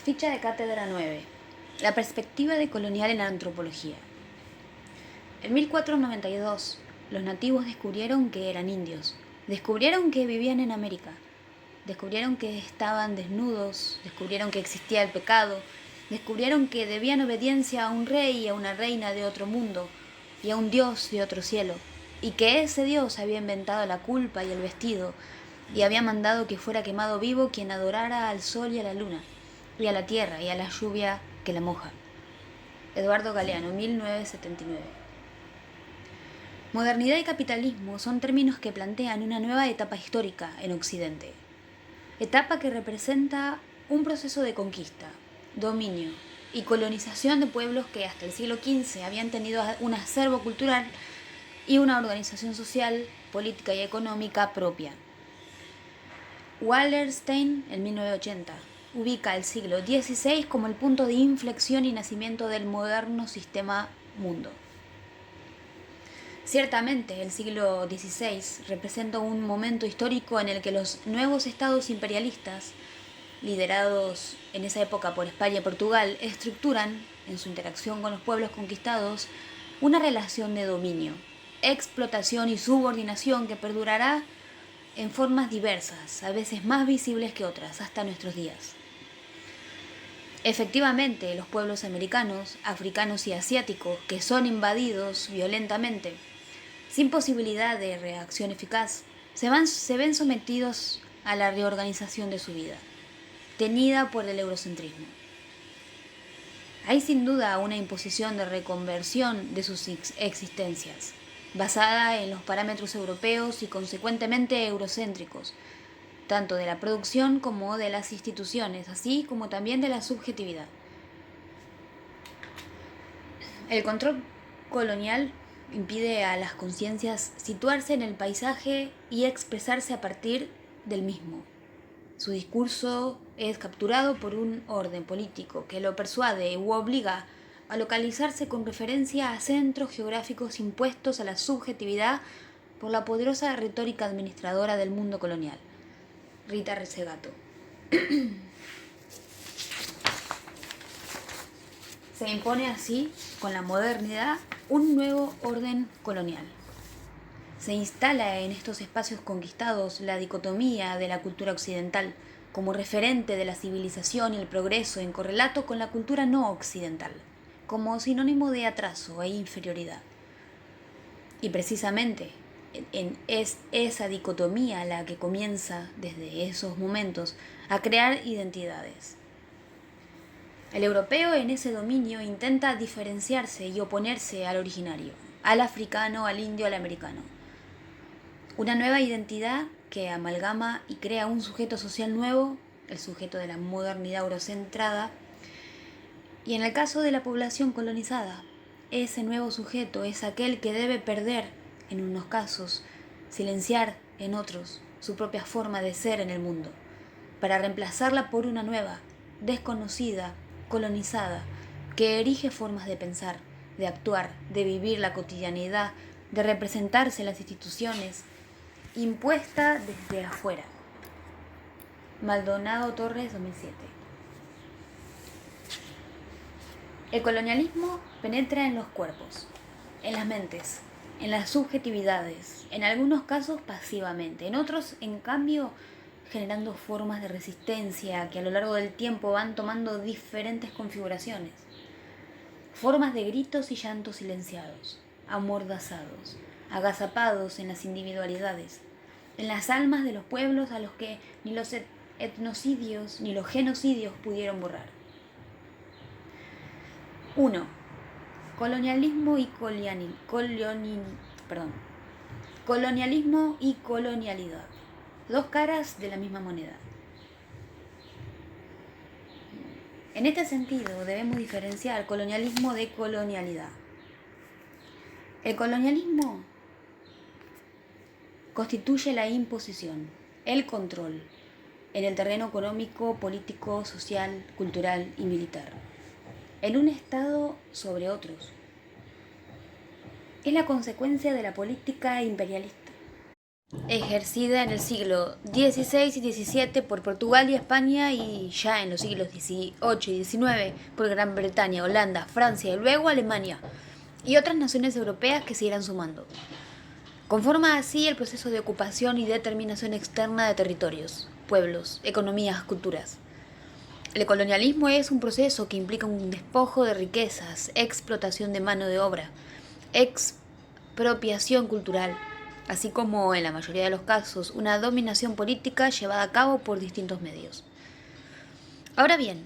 Ficha de cátedra 9. La perspectiva de colonial en la antropología. En 1492, los nativos descubrieron que eran indios, descubrieron que vivían en América, descubrieron que estaban desnudos, descubrieron que existía el pecado, descubrieron que debían obediencia a un rey y a una reina de otro mundo y a un dios de otro cielo, y que ese dios había inventado la culpa y el vestido y había mandado que fuera quemado vivo quien adorara al sol y a la luna, y a la tierra y a la lluvia que la moja. Eduardo Galeano, 1979. Modernidad y capitalismo son términos que plantean una nueva etapa histórica en Occidente. Etapa que representa un proceso de conquista, dominio y colonización de pueblos que hasta el siglo XV habían tenido un acervo cultural y una organización social, política y económica propia. Wallerstein, en 1980, ubica el siglo XVI como el punto de inflexión y nacimiento del moderno sistema mundo. Ciertamente, el siglo XVI representa un momento histórico en el que los nuevos estados imperialistas, liderados en esa época por España y Portugal, estructuran, en su interacción con los pueblos conquistados, una relación de dominio, explotación y subordinación que perdurará en formas diversas, a veces más visibles que otras, hasta nuestros días. Efectivamente, los pueblos americanos, africanos y asiáticos, que son invadidos violentamente, sin posibilidad de reacción eficaz, se ven sometidos a la reorganización de su vida, teñida por el eurocentrismo. Hay sin duda una imposición de reconversión de sus existencias, basada en los parámetros europeos y consecuentemente eurocéntricos, tanto de la producción como de las instituciones, así como también de la subjetividad. El control colonial impide a las conciencias situarse en el paisaje y expresarse a partir del mismo. Su discurso es capturado por un orden político que lo persuade u obliga a localizarse con referencia a centros geográficos impuestos a la subjetividad por la poderosa retórica administradora del mundo colonial. Rita Segato. Se impone así, con la modernidad, un nuevo orden colonial. Se instala en estos espacios conquistados la dicotomía de la cultura occidental como referente de la civilización y el progreso en correlato con la cultura no occidental, como sinónimo de atraso e inferioridad. Y precisamente es esa dicotomía la que comienza desde esos momentos a crear identidades. El europeo en ese dominio intenta diferenciarse y oponerse al originario, al africano, al indio, al americano. Una nueva identidad que amalgama y crea un sujeto social nuevo, el sujeto de la modernidad eurocentrada, y en el caso de la población colonizada, ese nuevo sujeto es aquel que debe perder, en unos casos, silenciar en otros su propia forma de ser en el mundo, para reemplazarla por una nueva, desconocida, colonizada, que erige formas de pensar, de actuar, de vivir la cotidianidad, de representarse en las instituciones, impuesta desde afuera. Maldonado Torres, 2007. El colonialismo penetra en los cuerpos, en las mentes, en las subjetividades, en algunos casos pasivamente, en otros, en cambio, generando formas de resistencia que a lo largo del tiempo van tomando diferentes configuraciones. Formas de gritos y llantos silenciados, amordazados, agazapados en las individualidades, en las almas de los pueblos a los que ni los etnocidios ni los genocidios pudieron borrar. 1. Colonialismo y colonialismo y colonialidad. Dos caras de la misma moneda. En este sentido, debemos diferenciar colonialismo de colonialidad. El colonialismo constituye la imposición, el control, en el terreno económico, político, social, cultural y militar, en un Estado sobre otros. Es la consecuencia de la política imperialista. ejercida en el siglo XVI y XVII por Portugal y España, y ya en los siglos XVIII y XIX por Gran Bretaña, Holanda, Francia y luego Alemania, y otras naciones europeas que se irán sumando. Conforma así el proceso de ocupación y determinación externa de territorios, pueblos, economías, culturas. El colonialismo es un proceso que implica un despojo de riquezas, explotación de mano de obra, expropiación cultural, así como en la mayoría de los casos una dominación política llevada a cabo por distintos medios. Ahora bien,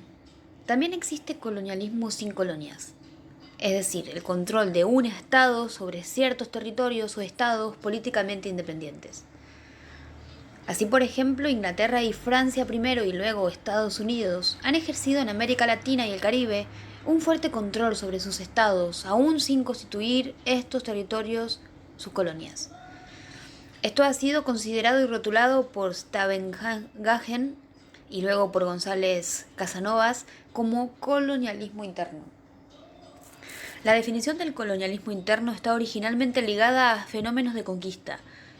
también existe colonialismo sin colonias, es decir, el control de un Estado sobre ciertos territorios o estados políticamente independientes. Así, por ejemplo, Inglaterra y Francia primero y luego Estados Unidos han ejercido en América Latina y el Caribe un fuerte control sobre sus estados, aún sin constituir estos territorios sus colonias. Esto ha sido considerado y rotulado por Stavenhagen y luego por González Casanovas como colonialismo interno. La definición del colonialismo interno está originalmente ligada a fenómenos de conquista,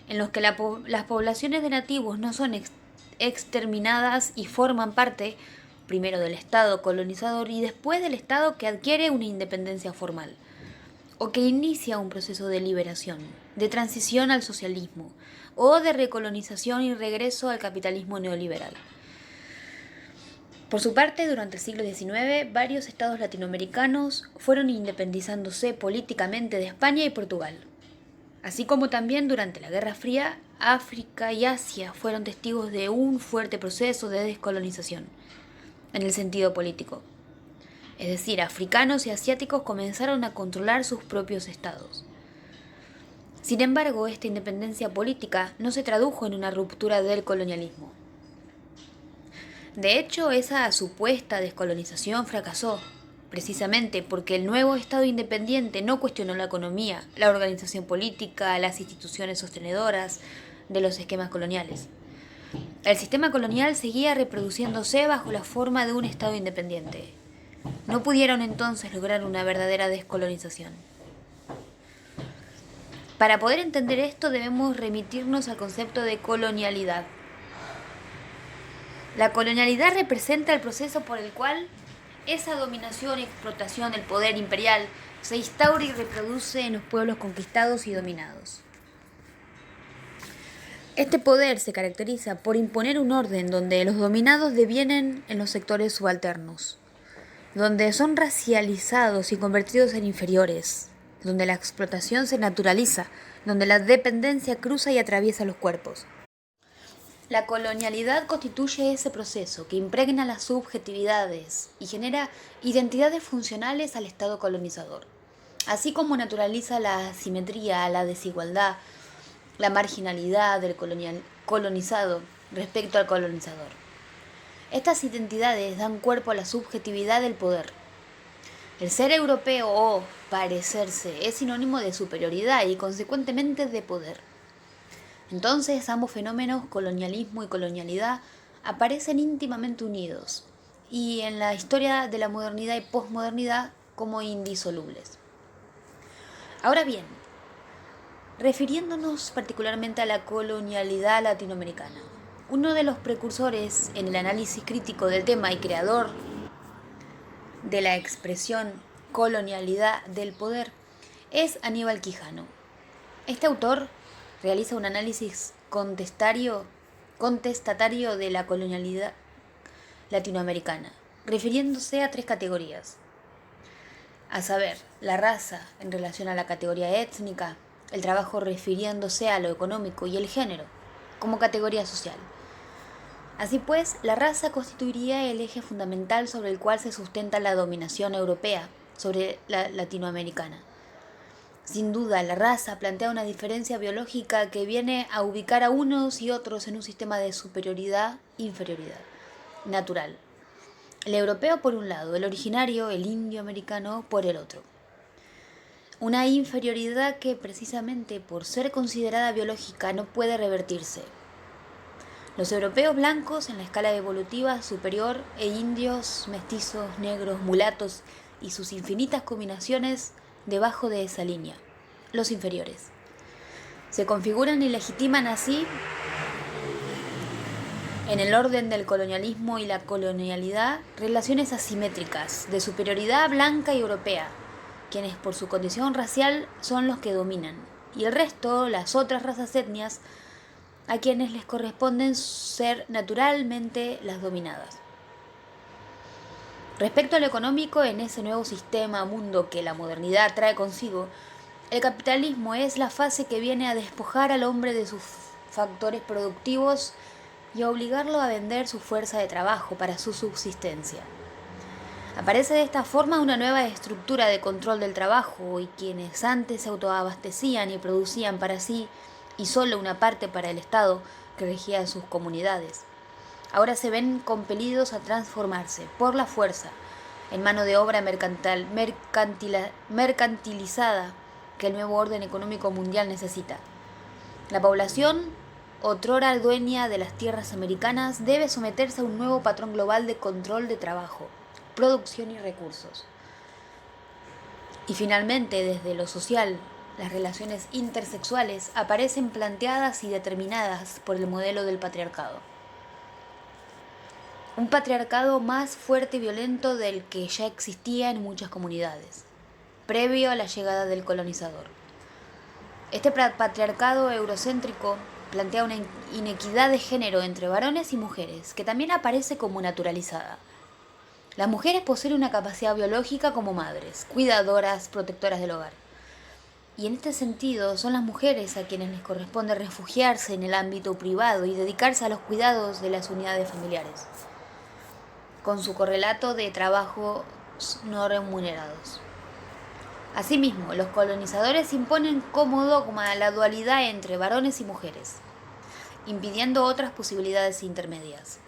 en los que las poblaciones de nativos no son exterminadas y forman parte, primero del Estado colonizador y después del Estado que adquiere una independencia formal, o que inicia un proceso de liberación, de transición al socialismo, o de recolonización y regreso al capitalismo neoliberal. Por su parte, durante el siglo XIX, varios estados latinoamericanos fueron independizándose políticamente de España y Portugal. Así como también durante la Guerra Fría, África y Asia fueron testigos de un fuerte proceso de descolonización, en el sentido político. Es decir, africanos y asiáticos comenzaron a controlar sus propios estados. Sin embargo, esta independencia política no se tradujo en una ruptura del colonialismo. De hecho, esa supuesta descolonización fracasó, precisamente porque el nuevo Estado independiente no cuestionó la economía, la organización política, las instituciones sostenedoras de los esquemas coloniales. El sistema colonial seguía reproduciéndose bajo la forma de un Estado independiente. No pudieron entonces lograr una verdadera descolonización. Para poder entender esto debemos remitirnos al concepto de colonialidad. La colonialidad representa el proceso por el cual esa dominación y explotación del poder imperial se instaura y reproduce en los pueblos conquistados y dominados. Este poder se caracteriza por imponer un orden donde los dominados devienen en los sectores subalternos, donde son racializados y convertidos en inferiores, donde la explotación se naturaliza, donde la dependencia cruza y atraviesa los cuerpos. La colonialidad constituye ese proceso que impregna las subjetividades y genera identidades funcionales al Estado colonizador, así como naturaliza la asimetría, la desigualdad, la marginalidad del colonizado respecto al colonizador. Estas identidades dan cuerpo a la subjetividad del poder. El ser europeo o parecerse es sinónimo de superioridad y consecuentemente de poder. Entonces ambos fenómenos, colonialismo y colonialidad, aparecen íntimamente unidos y en la historia de la modernidad y posmodernidad como indisolubles. Ahora bien, refiriéndonos particularmente a la colonialidad latinoamericana, uno de los precursores en el análisis crítico del tema y creador de la expresión colonialidad del poder es Aníbal Quijano. Este autor realiza un análisis contestatario de la colonialidad latinoamericana, refiriéndose a tres categorías, a saber, la raza en relación a la categoría étnica, el trabajo refiriéndose a lo económico y el género como categoría social. Así pues, la raza constituiría el eje fundamental sobre el cual se sustenta la dominación europea sobre la latinoamericana. Sin duda, la raza plantea una diferencia biológica que viene a ubicar a unos y otros en un sistema de superioridad-inferioridad natural. El europeo por un lado, el originario, el indio americano, por el otro. Una inferioridad que precisamente por ser considerada biológica no puede revertirse. Los europeos blancos en la escala evolutiva superior e indios, mestizos, negros, mulatos y sus infinitas combinaciones debajo de esa línea, los inferiores. Se configuran y legitiman así en el orden del colonialismo y la colonialidad relaciones asimétricas de superioridad blanca y europea, quienes por su condición racial son los que dominan, y el resto, las otras razas etnias, a quienes les corresponden ser naturalmente las dominadas. Respecto a lo económico, en ese nuevo sistema mundo que la modernidad trae consigo, el capitalismo es la fase que viene a despojar al hombre de sus factores productivos y a obligarlo a vender su fuerza de trabajo para su subsistencia. Aparece de esta forma una nueva estructura de control del trabajo, y quienes antes se autoabastecían y producían para sí y solo una parte para el Estado que regía sus comunidades, ahora se ven compelidos a transformarse por la fuerza en mano de obra mercantilizada que el nuevo orden económico mundial necesita. La población, otrora dueña de las tierras americanas, debe someterse a un nuevo patrón global de control de trabajo, producción y recursos. Y finalmente, desde lo social, las relaciones intersexuales aparecen planteadas y determinadas por el modelo del patriarcado. Un patriarcado más fuerte y violento del que ya existía en muchas comunidades, previo a la llegada del colonizador. Este patriarcado eurocéntrico plantea una inequidad de género entre varones y mujeres, que también aparece como naturalizada. Las mujeres poseen una capacidad biológica como madres, cuidadoras, protectoras del hogar. Y en este sentido son las mujeres a quienes les corresponde refugiarse en el ámbito privado y dedicarse a los cuidados de las unidades familiares, con su correlato de trabajos no remunerados. Asimismo, los colonizadores imponen como dogma la dualidad entre varones y mujeres, impidiendo otras posibilidades intermedias.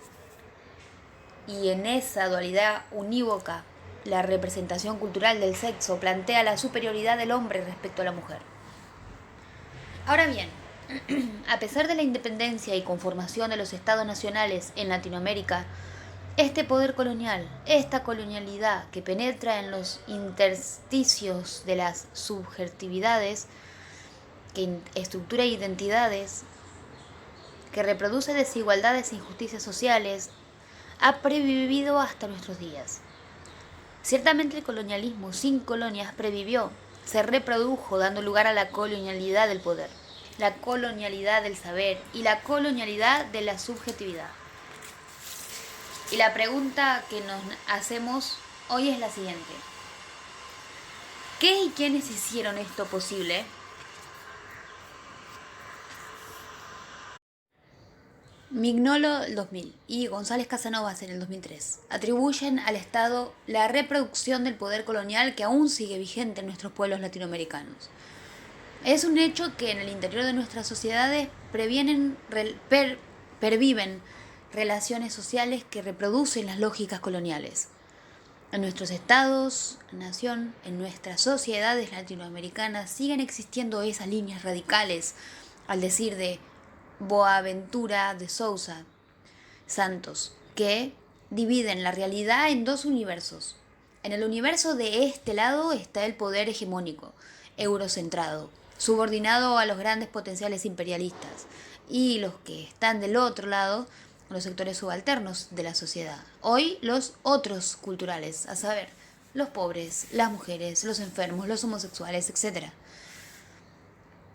Y en esa dualidad unívoca, la representación cultural del sexo plantea la superioridad del hombre respecto a la mujer. Ahora bien, a pesar de la independencia y conformación de los estados nacionales en Latinoamérica, este poder colonial, esta colonialidad que penetra en los intersticios de las subjetividades, que estructura identidades, que reproduce desigualdades e injusticias sociales, ha previvido hasta nuestros días. Ciertamente el colonialismo sin colonias previvió, se reprodujo dando lugar a la colonialidad del poder, la colonialidad del saber y la colonialidad de la subjetividad. Y la pregunta que nos hacemos hoy es la siguiente: ¿qué y quiénes hicieron esto posible? Mignolo el 2000 y González Casanovas en el 2003 atribuyen al Estado la reproducción del poder colonial que aún sigue vigente en nuestros pueblos latinoamericanos. Es un hecho que en el interior de nuestras sociedades perviven relaciones sociales que reproducen las lógicas coloniales. En nuestros estados, nación, en nuestras sociedades latinoamericanas siguen existiendo esas líneas radicales, al decir de Boaventura de Sousa Santos, que dividen la realidad en dos universos. En el universo de este lado está el poder hegemónico, eurocentrado, subordinado a los grandes potenciales imperialistas, y los que están del otro lado, los sectores subalternos de la sociedad. Hoy los otros culturales, a saber, los pobres, las mujeres, los enfermos, los homosexuales, etc.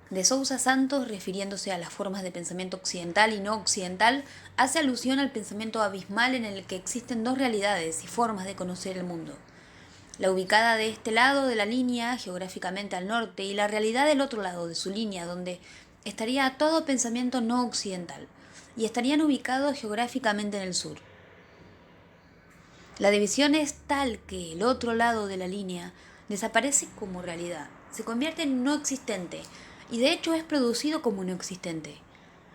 De Sousa Santos, refiriéndose a las formas de pensamiento occidental y no occidental, hace alusión al pensamiento abismal en el que existen dos realidades y formas de conocer el mundo: la ubicada de este lado de la línea, geográficamente al norte, y la realidad del otro lado de su línea, donde estaría todo pensamiento no occidental, y estarían ubicados geográficamente en el sur. La división es tal que el otro lado de la línea desaparece como realidad, se convierte en no existente, y de hecho es producido como no existente.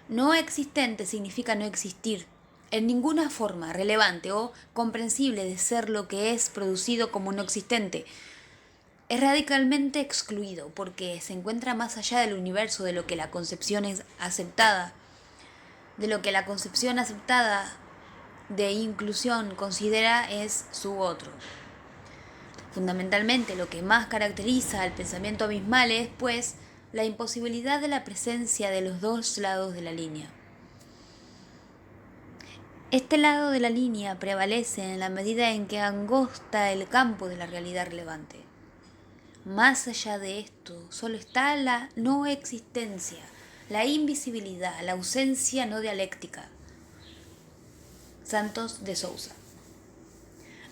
No existente significa no existir en ninguna forma relevante o comprensible de ser lo que es producido como no existente. Es radicalmente excluido porque se encuentra más allá del universo de lo que la concepción es aceptada, de lo que la concepción aceptada de inclusión considera es su otro. Fundamentalmente, lo que más caracteriza al pensamiento abismal es, pues, la imposibilidad de la presencia de los dos lados de la línea. Este lado de la línea prevalece en la medida en que angosta el campo de la realidad relevante. Más allá de esto, solo está la no existencia, la invisibilidad, la ausencia no dialéctica. Santos de Sousa.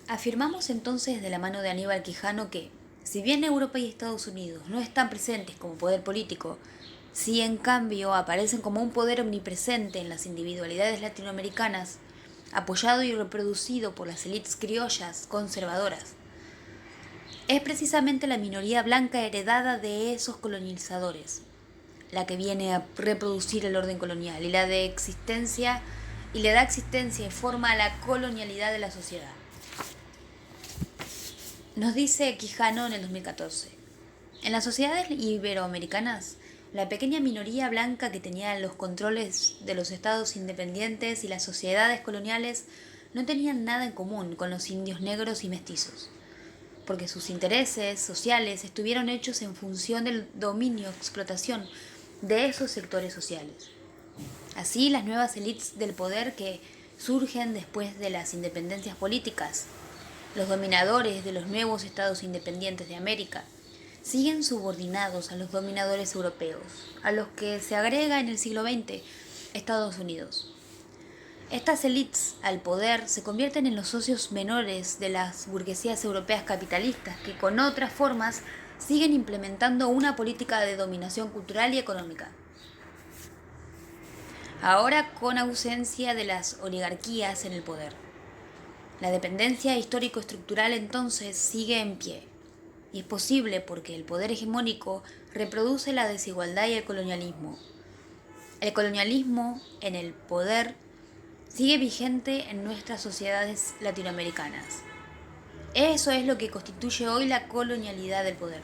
Afirmamos entonces de la mano de Aníbal Quijano que, si bien Europa y Estados Unidos no están presentes como poder político, sí en cambio aparecen como un poder omnipresente en las individualidades latinoamericanas, apoyado y reproducido por las élites criollas conservadoras. Es precisamente la minoría blanca heredada de esos colonizadores la que viene a reproducir el orden colonial y le da existencia y forma a la colonialidad de la sociedad. Nos dice Quijano en el 2014. En las sociedades iberoamericanas, la pequeña minoría blanca que tenía los controles de los estados independientes y las sociedades coloniales no tenían nada en común con los indios negros y mestizos, porque sus intereses sociales estuvieron hechos en función del dominio, explotación de esos sectores sociales. Así, las nuevas élites del poder que surgen después de las independencias políticas, los dominadores de los nuevos estados independientes de América, siguen subordinados a los dominadores europeos, a los que se agrega en el siglo XX Estados Unidos. Estas élites al poder se convierten en los socios menores de las burguesías europeas capitalistas que con otras formas siguen implementando una política de dominación cultural y económica. Ahora con ausencia de las oligarquías en el poder. La dependencia histórico-estructural entonces sigue en pie. Y es posible porque el poder hegemónico reproduce la desigualdad y el colonialismo. El colonialismo en el poder sigue vigente en nuestras sociedades latinoamericanas. Eso es lo que constituye hoy la colonialidad del poder.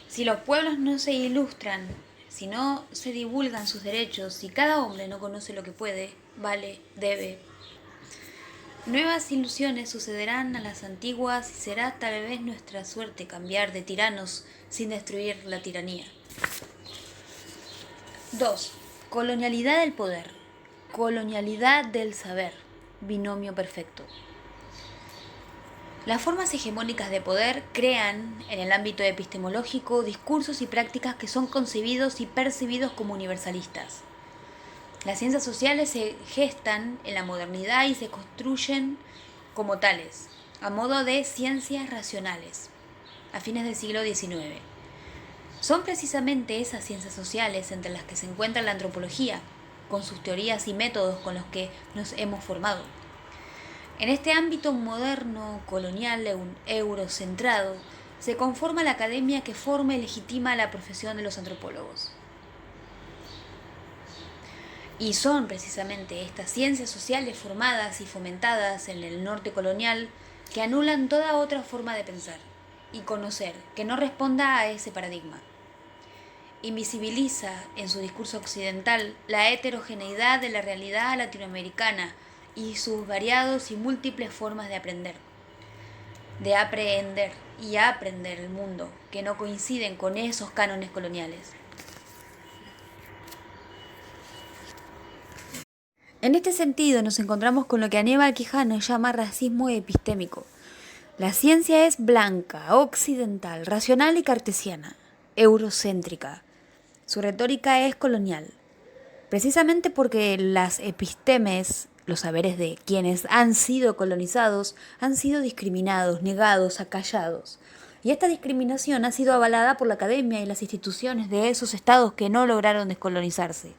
Si los pueblos no se ilustran, si no se divulgan sus derechos, si cada hombre no conoce lo que puede, vale, debe, nuevas ilusiones sucederán a las antiguas y será tal vez nuestra suerte cambiar de tiranos sin destruir la tiranía. 2. Colonialidad del poder. Colonialidad del saber. Binomio perfecto. Las formas hegemónicas de poder crean, en el ámbito epistemológico, discursos y prácticas que son concebidos y percibidos como universalistas. Las ciencias sociales se gestan en la modernidad y se construyen como tales, a modo de ciencias racionales, a fines del siglo XIX. Son precisamente esas ciencias sociales entre las que se encuentra la antropología, con sus teorías y métodos con los que nos hemos formado. En este ámbito moderno, colonial, eurocentrado, se conforma la academia que forma y legitima la profesión de los antropólogos. Y son precisamente estas ciencias sociales formadas y fomentadas en el norte colonial que anulan toda otra forma de pensar y conocer que no responda a ese paradigma. Invisibiliza en su discurso occidental la heterogeneidad de la realidad latinoamericana y sus variados y múltiples formas de aprender y aprender el mundo que no coinciden con esos cánones coloniales. En este sentido nos encontramos con lo que Aníbal Quijano llama racismo epistémico. La ciencia es blanca, occidental, racional y cartesiana, eurocéntrica. Su retórica es colonial, precisamente porque las epistemes, los saberes de quienes han sido colonizados, han sido discriminados, negados, acallados. Y esta discriminación ha sido avalada por la academia y las instituciones de esos estados que no lograron descolonizarse.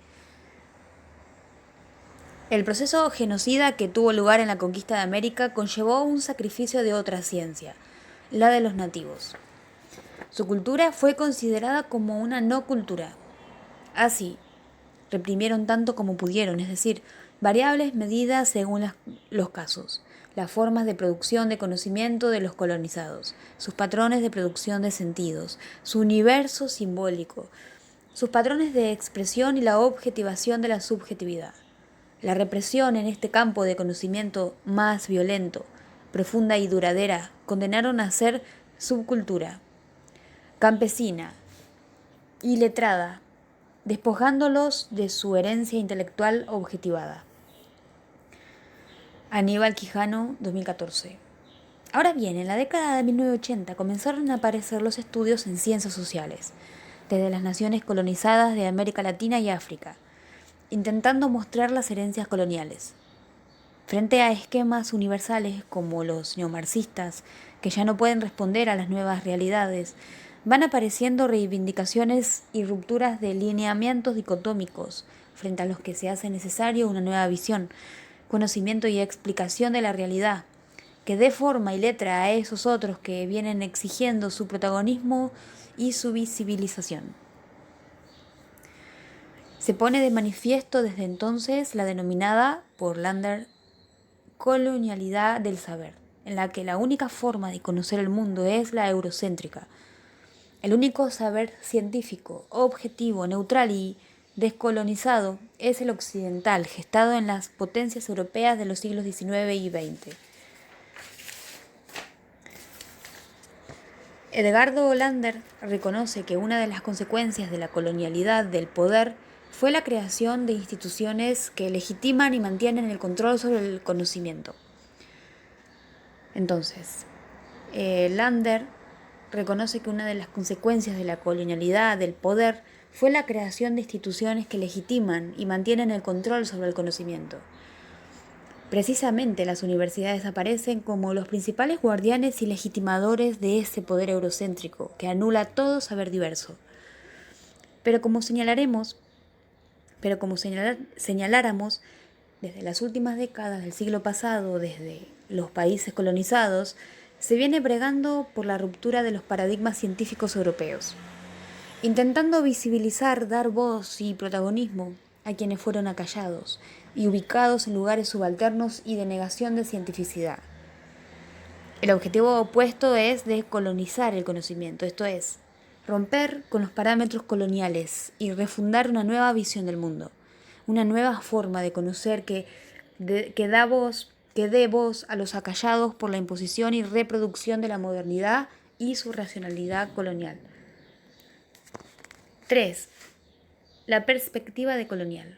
El proceso genocida que tuvo lugar en la conquista de América conllevó un sacrificio de otra ciencia, la de los nativos. Su cultura fue considerada como una no cultura. Así, reprimieron tanto como pudieron, es decir, variables medidas según los casos, las formas de producción de conocimiento de los colonizados, sus patrones de producción de sentidos, su universo simbólico, sus patrones de expresión y la objetivación de la subjetividad. La represión en este campo de conocimiento más violento, profunda y duradera, condenaron a ser subcultura, campesina y letrada, despojándolos de su herencia intelectual objetivada. Aníbal Quijano, 2014. Ahora bien, en la década de 1980 comenzaron a aparecer los estudios en ciencias sociales, desde las naciones colonizadas de América Latina y África, intentando mostrar las herencias coloniales. Frente a esquemas universales como los neomarxistas, que ya no pueden responder a las nuevas realidades, van apareciendo reivindicaciones y rupturas de lineamientos dicotómicos, frente a los que se hace necesario una nueva visión, conocimiento y explicación de la realidad, que dé forma y letra a esos otros que vienen exigiendo su protagonismo y su visibilización. Se pone de manifiesto desde entonces la denominada por Lander colonialidad del saber, en la que la única forma de conocer el mundo es la eurocéntrica. El único saber científico, objetivo, neutral y descolonizado es el occidental, gestado en las potencias europeas de los siglos XIX y XX. Edgardo Lander reconoce que una de las consecuencias de la colonialidad del poder fue la creación de instituciones que legitiman y mantienen el control sobre el conocimiento. Entonces, Lander reconoce que una de las consecuencias de la colonialidad del poder fue la creación de instituciones que legitiman y mantienen el control sobre el conocimiento. Precisamente las universidades aparecen como los principales guardianes y legitimadores de ese poder eurocéntrico que anula todo saber diverso. Pero como señaláramos, desde las últimas décadas del siglo pasado, desde los países colonizados, se viene bregando por la ruptura de los paradigmas científicos europeos, intentando visibilizar, dar voz y protagonismo a quienes fueron acallados y ubicados en lugares subalternos y de negación de cientificidad. El objetivo opuesto es decolonizar el conocimiento, esto es, romper con los parámetros coloniales y refundar una nueva visión del mundo, una nueva forma de conocer que dé voz a los acallados por la imposición y reproducción de la modernidad y su racionalidad colonial. 3. La perspectiva decolonial.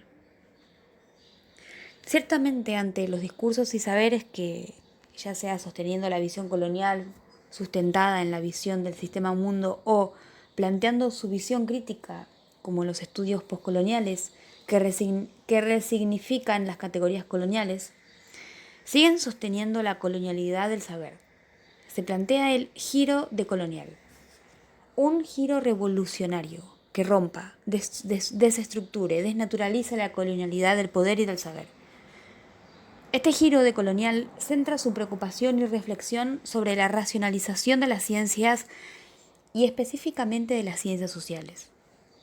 Ciertamente ante los discursos y saberes que, ya sea sosteniendo la visión colonial, sustentada en la visión del sistema mundo o planteando su visión crítica, como los estudios postcoloniales que resignifican las categorías coloniales, siguen sosteniendo la colonialidad del saber. Se plantea el giro decolonial, un giro revolucionario que rompa, desestructure, desnaturalice la colonialidad del poder y del saber. Este giro decolonial centra su preocupación y reflexión sobre la racionalización de las ciencias y específicamente de las ciencias sociales,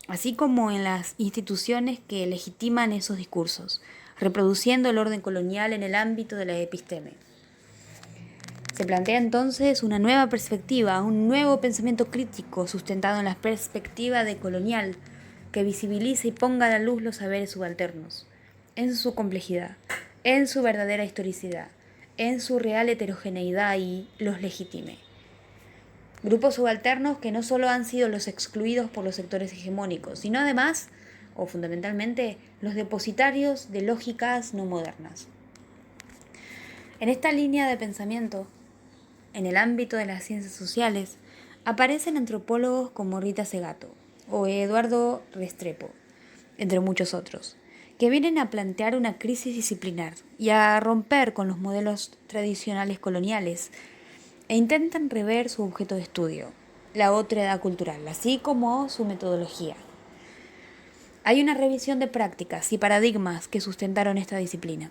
así como en las instituciones que legitiman esos discursos, reproduciendo el orden colonial en el ámbito de la episteme. Se plantea entonces una nueva perspectiva, un nuevo pensamiento crítico sustentado en la perspectiva decolonial que visibilice y ponga a la luz los saberes subalternos, en su complejidad, en su verdadera historicidad, en su real heterogeneidad y los legitime. Grupos subalternos que no solo han sido los excluidos por los sectores hegemónicos, sino además, o fundamentalmente, los depositarios de lógicas no modernas. En esta línea de pensamiento, en el ámbito de las ciencias sociales, aparecen antropólogos como Rita Segato o Eduardo Restrepo, entre muchos otros, que vienen a plantear una crisis disciplinar y a romper con los modelos tradicionales coloniales e intentan rever su objeto de estudio, la otredad cultural, así como su metodología. Hay una revisión de prácticas y paradigmas que sustentaron esta disciplina.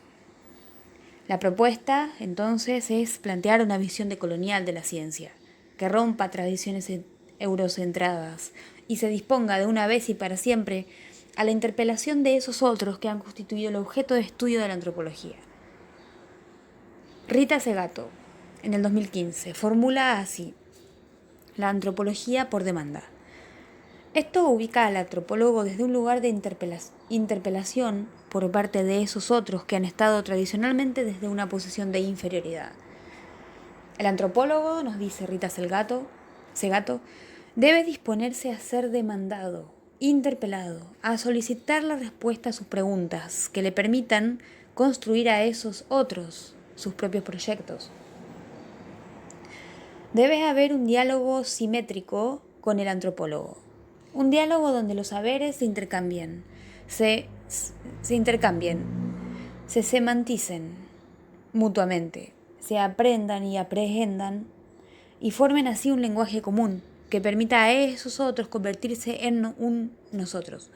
La propuesta, entonces, es plantear una visión decolonial de la ciencia, que rompa tradiciones eurocentradas y se disponga de una vez y para siempre a la interpelación de esos otros que han constituido el objeto de estudio de la antropología. Rita Segato, en el 2015, formula así: la antropología por demanda. Esto ubica al antropólogo desde un lugar de interpelación por parte de esos otros que han estado tradicionalmente desde una posición de inferioridad. El antropólogo, nos dice Rita Segato, Segato debe disponerse a ser demandado, interpelado, a solicitar la respuesta a sus preguntas que le permitan construir a esos otros sus propios proyectos. Debe haber un diálogo simétrico con el antropólogo, un diálogo donde los saberes se intercambien, se semanticen mutuamente, se aprendan y aprehendan y formen así un lenguaje común que permita a esos otros convertirse en un nosotros.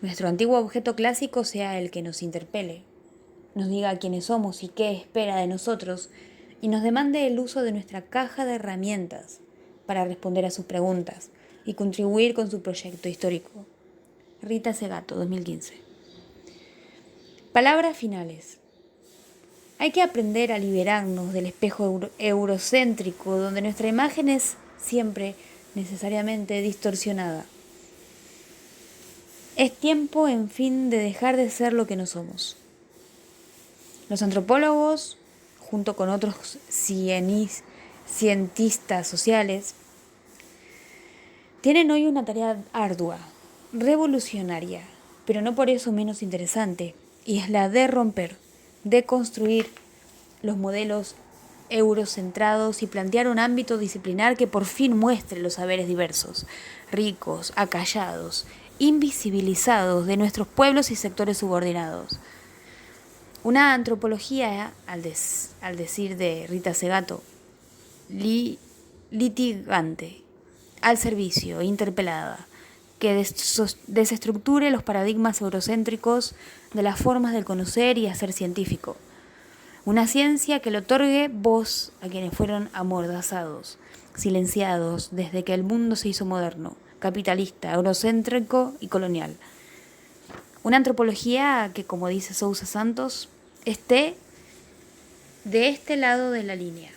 Nuestro antiguo objeto clásico sea el que nos interpele, nos diga quiénes somos y qué espera de nosotros y nos demande el uso de nuestra caja de herramientas para responder a sus preguntas y contribuir con su proyecto histórico. Rita Segato, 2015. Palabras finales. Hay que aprender a liberarnos del espejo eurocéntrico donde nuestra imagen es siempre necesariamente distorsionada. Es tiempo, en fin, de dejar de ser lo que no somos. Los antropólogos, junto con otros cientistas sociales, tienen hoy una tarea ardua, revolucionaria, pero no por eso menos interesante, y es la de romper, de construir los modelos eurocentrados y plantear un ámbito disciplinar que por fin muestre los saberes diversos, ricos, acallados, invisibilizados de nuestros pueblos y sectores subordinados. Una antropología, al decir de Rita Segato, litigante, al servicio, interpelada, que desestructure los paradigmas eurocéntricos de las formas del conocer y hacer científico. Una ciencia que le otorgue voz a quienes fueron amordazados, silenciados desde que el mundo se hizo moderno, capitalista, eurocéntrico y colonial. Una antropología que, como dice Sousa Santos, esté de este lado de la línea.